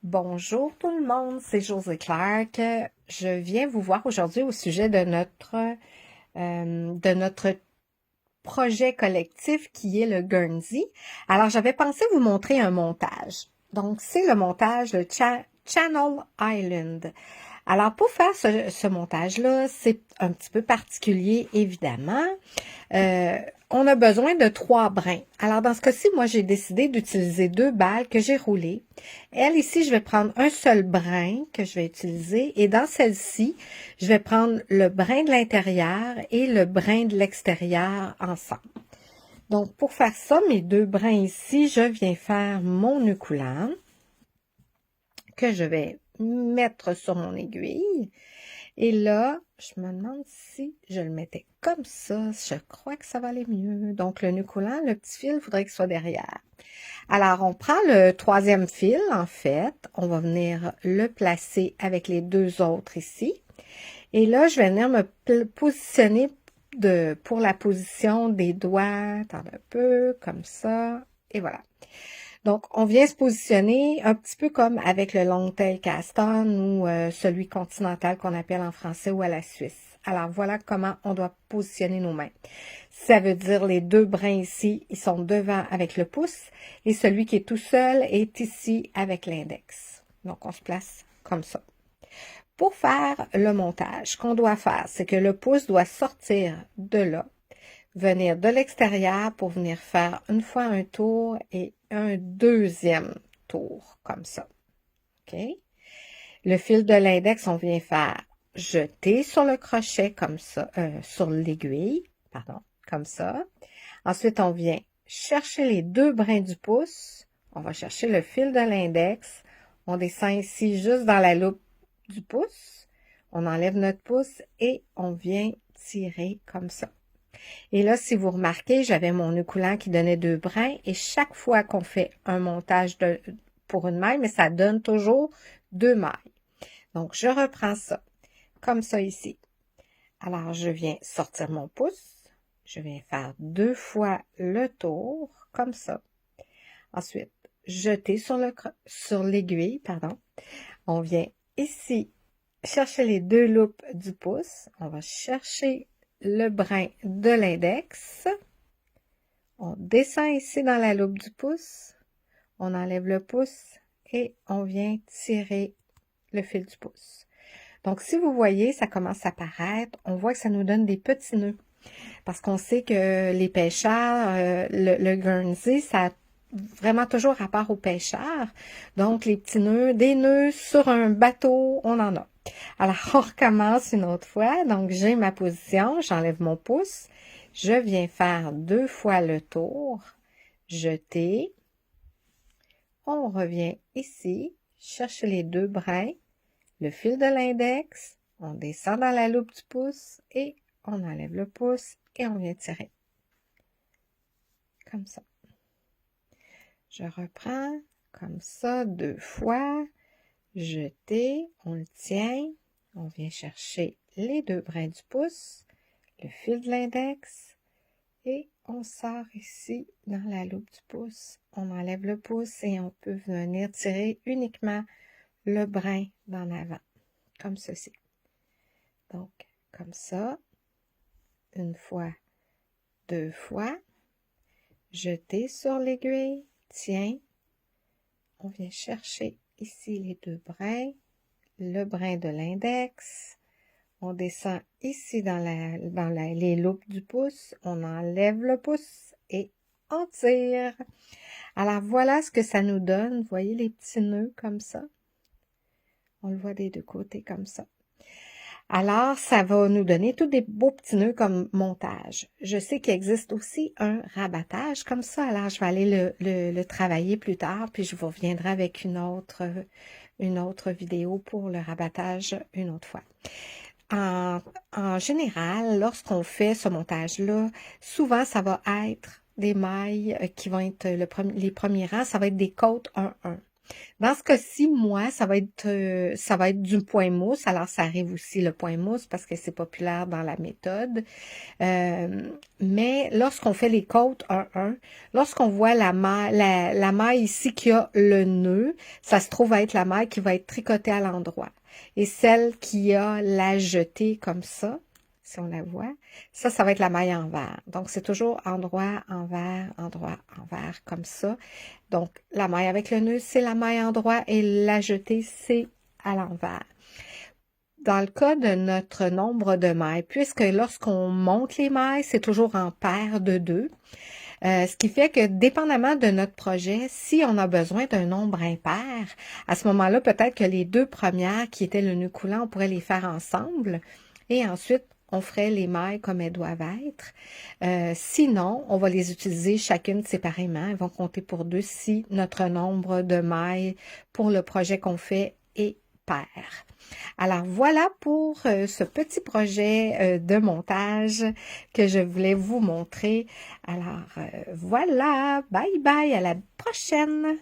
Bonjour tout le monde, c'est Josée Clark. Je viens vous voir aujourd'hui au sujet de notre projet collectif qui est le Guernsey. Alors, j'avais pensé vous montrer un montage. Donc, c'est le montage de Channel Island. Alors, pour faire ce montage-là, c'est un petit peu particulier, évidemment. Euh, on a besoin de 3 brins. Alors, dans ce cas-ci, moi, j'ai décidé d'utiliser 2 balles que j'ai roulées. Elle, ici, je vais prendre un seul brin que je vais utiliser. Et dans celle-ci, je vais prendre le brin de l'intérieur et le brin de l'extérieur ensemble. Donc, pour faire ça, mes 2 brins ici, je viens faire mon nœud coulant que je vais mettre sur mon aiguille. Et là, je me demande si je le mettais comme ça. Je crois que ça va aller mieux. Donc, le nœud coulant, le petit fil, il faudrait qu'il soit derrière. Alors, on prend le 3e fil, en fait. On va venir le placer avec les 2 autres ici. Et là, je vais venir me positionner pour la position des doigts. Attends un peu, comme ça. Et voilà. Donc, on vient se positionner un petit peu comme avec le long-tail caston ou celui continental qu'on appelle en français ou à la Suisse. Alors, voilà comment on doit positionner nos mains. Ça veut dire les 2 brins ici, ils sont devant avec le pouce et celui qui est tout seul est ici avec l'index. Donc, on se place comme ça. Pour faire le montage, ce qu'on doit faire, c'est que le pouce doit sortir de là, venir de l'extérieur pour venir faire une fois un tour et un deuxième tour, comme ça. OK? Le fil de l'index, on vient faire jeter sur le crochet, comme ça, sur l'aiguille, pardon, comme ça. Ensuite, on vient chercher les 2 brins du pouce. On va chercher le fil de l'index. On descend ici juste dans la loupe du pouce. On enlève notre pouce et on vient tirer comme ça. Et là, si vous remarquez, j'avais mon nœud coulant qui donnait 2 brins et chaque fois qu'on fait un montage pour une maille, mais ça donne toujours 2 mailles. Donc, je reprends ça comme ça ici. Alors, je viens sortir mon pouce. Je viens faire 2 fois le tour, comme ça. Ensuite, jeter sur l'aiguille, pardon. On vient ici chercher les 2 loupes du pouce. On va chercher le brin de l'index. On descend ici dans la loupe du pouce. On enlève le pouce et on vient tirer le fil du pouce. Donc, si vous voyez, ça commence à apparaître. On voit que ça nous donne des petits nœuds. Parce qu'on sait que les pêcheurs, le Guernsey, ça a vraiment toujours rapport aux pêcheurs. Donc, les petits nœuds, des nœuds sur un bateau, on en a. Alors, on recommence une autre fois. Donc, j'ai ma position, j'enlève mon pouce. Je viens faire 2 fois le tour, jeter. On revient ici, chercher les 2 brins, le fil de l'index, on descend dans la loupe du pouce et on enlève le pouce et on vient tirer. Comme ça. Je reprends comme ça 2 fois, jeter, on le tient, on vient chercher les 2 brins du pouce, le fil de l'index et on sort ici dans la loupe du pouce. On enlève le pouce et on peut venir tirer uniquement le brin d'en avant, comme ceci. Donc, comme ça, une fois, 2 fois, jeter sur l'aiguille, tiens, on vient chercher ici les 2 brins, le brin de l'index, on descend ici dans les loupes du pouce, on enlève le pouce et on tire. Alors voilà ce que ça nous donne, vous voyez les petits nœuds comme ça, on le voit des 2 côtés comme ça. Alors, ça va nous donner tous des beaux petits nœuds comme montage. Je sais qu'il existe aussi un rabattage comme ça, alors je vais aller le travailler plus tard, puis je vous reviendrai avec une autre vidéo pour le rabattage une autre fois. En général, lorsqu'on fait ce montage-là, souvent ça va être des mailles qui vont être les premiers rangs, ça va être des côtes 1-1. Dans ce cas-ci, moi, ça va être du point mousse. Alors, ça arrive aussi le point mousse parce que c'est populaire dans la méthode. Mais lorsqu'on fait les côtes 1-1, lorsqu'on voit la maille ici qui a le nœud, ça se trouve à être la maille qui va être tricotée à l'endroit. Et celle qui a la jetée comme ça, si on la voit, ça va être la maille envers. Donc, c'est toujours endroit, envers, comme ça. Donc, la maille avec le nœud, c'est la maille endroit et la jetée, c'est à l'envers. Dans le cas de notre nombre de mailles, puisque lorsqu'on monte les mailles, c'est toujours en paire de 2, ce qui fait que dépendamment de notre projet, si on a besoin d'un nombre impair, à ce moment-là, peut-être que les 2 premières qui étaient le nœud coulant, on pourrait les faire ensemble et ensuite, on ferait les mailles comme elles doivent être. Sinon, on va les utiliser chacune séparément. Elles vont compter pour 2 si notre nombre de mailles pour le projet qu'on fait est pair. Alors voilà pour ce petit projet de montage que je voulais vous montrer. Alors voilà, bye bye, à la prochaine!